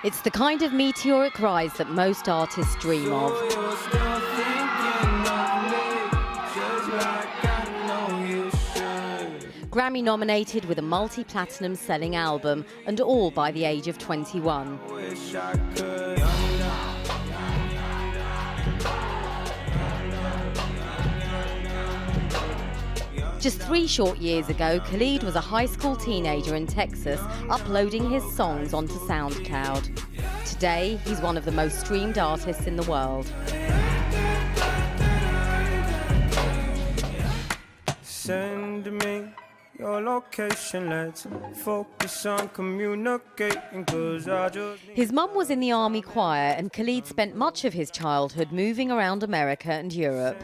It's the kind of meteoric rise that most artists dream of. Grammy nominated with a multi-platinum selling album, and all by the age of 21. Just 3 short years ago, Khalid was a high school teenager in Texas, uploading his songs onto Soundcloud. Today, he's one of the most streamed artists in the world. Send me your location, let's focus on communicating, 'cause I just... His mum was in the army choir, and Khalid spent much of his childhood moving around America and Europe.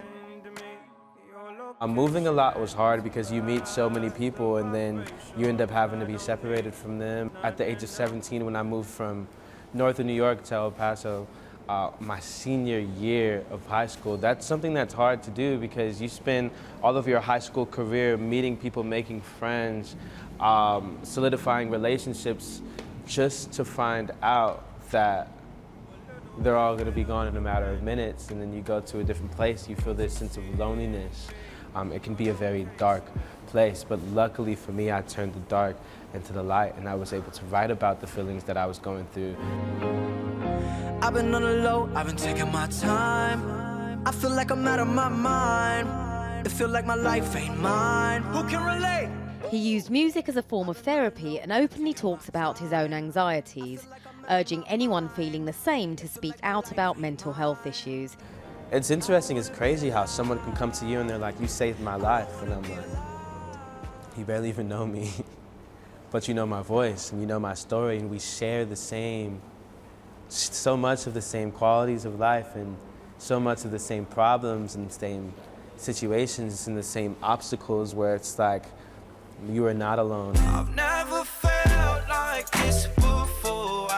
Moving a lot was hard because you meet so many people and then you end up having to be separated from them. At the age of 17, when I moved from northern New York to El Paso, my senior year of high school, that's something that's hard to do because you spend all of your high school career meeting people, making friends, solidifying relationships, just to find out that they're all going to be gone in a matter of minutes, and then you go to a different place, you feel this sense of loneliness. It can be a very dark place, but luckily for me, I turned the dark into the light, and I was able to write about the feelings that I was going through. I've been on the low, I've been taking my time. I feel like I'm out of my mind. It feel like my life ain't mine. Who can relate? He used music as a form of therapy and openly talks about his own anxieties, urging anyone feeling the same to speak out about mental health issues. It's interesting, it's crazy how someone can come to you and they're like, you saved my life, and I'm like, you barely even know me, but you know my voice and you know my story, and we share the same, so much of the same qualities of life and so much of the same problems and same situations and the same obstacles, where it's like, you are not alone. I've never felt like this before.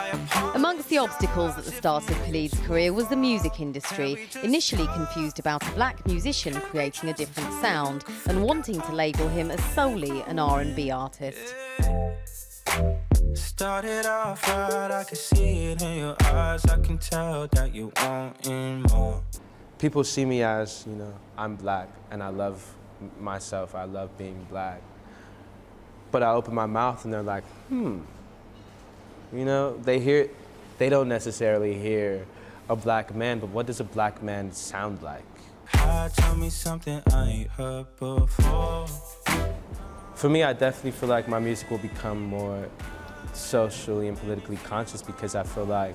Amongst the obstacles at the start of Khalid's career was the music industry, initially confused about a black musician creating a different sound and wanting to label him as solely an R&B artist. Started off right, I can see it in your eyes, I can tell that you want more. People see me as, you know, I'm black and I love myself, I love being black. But I open my mouth and they're like, You know, they don't necessarily hear a black man, but what does a black man sound like? Tell me something I ain't heard before. For me, I definitely feel like my music will become more socially and politically conscious because I feel like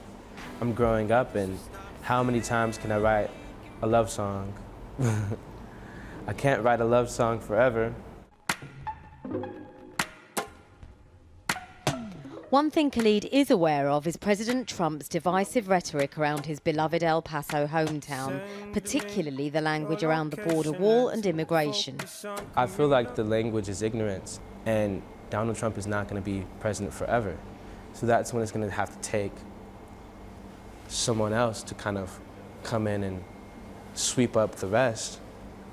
I'm growing up, and how many times can I write a love song? I can't write a love song forever. One thing Khalid is aware of is President Trump's divisive rhetoric around his beloved El Paso hometown, particularly the language around the border wall and immigration. I feel like the language is ignorance, and Donald Trump is not going to be president forever. So that's when it's going to have to take someone else to kind of come in and sweep up the rest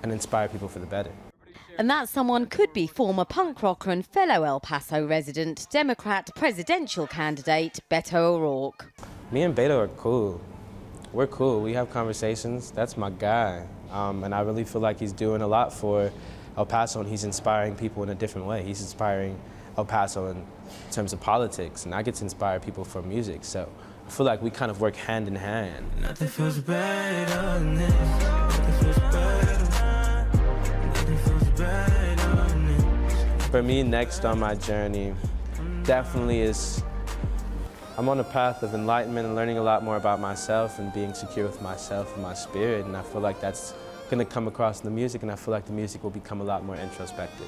and inspire people for the better. And that someone could be former punk rocker and fellow El Paso resident, Democrat presidential candidate Beto O'Rourke. Me and Beto are cool. We're cool. We have conversations. That's my guy. And I really feel like he's doing a lot for El Paso, and he's inspiring people in a different way. He's inspiring El Paso in terms of politics, and I get to inspire people for music. So I feel like we kind of work hand in hand. Nothing feels better than this. Nothing feels better. Nothing feels better than this. For me, next on my journey definitely is, I'm on a path of enlightenment and learning a lot more about myself and being secure with myself and my spirit, and I feel like that's going to come across in the music, and I feel like the music will become a lot more introspective.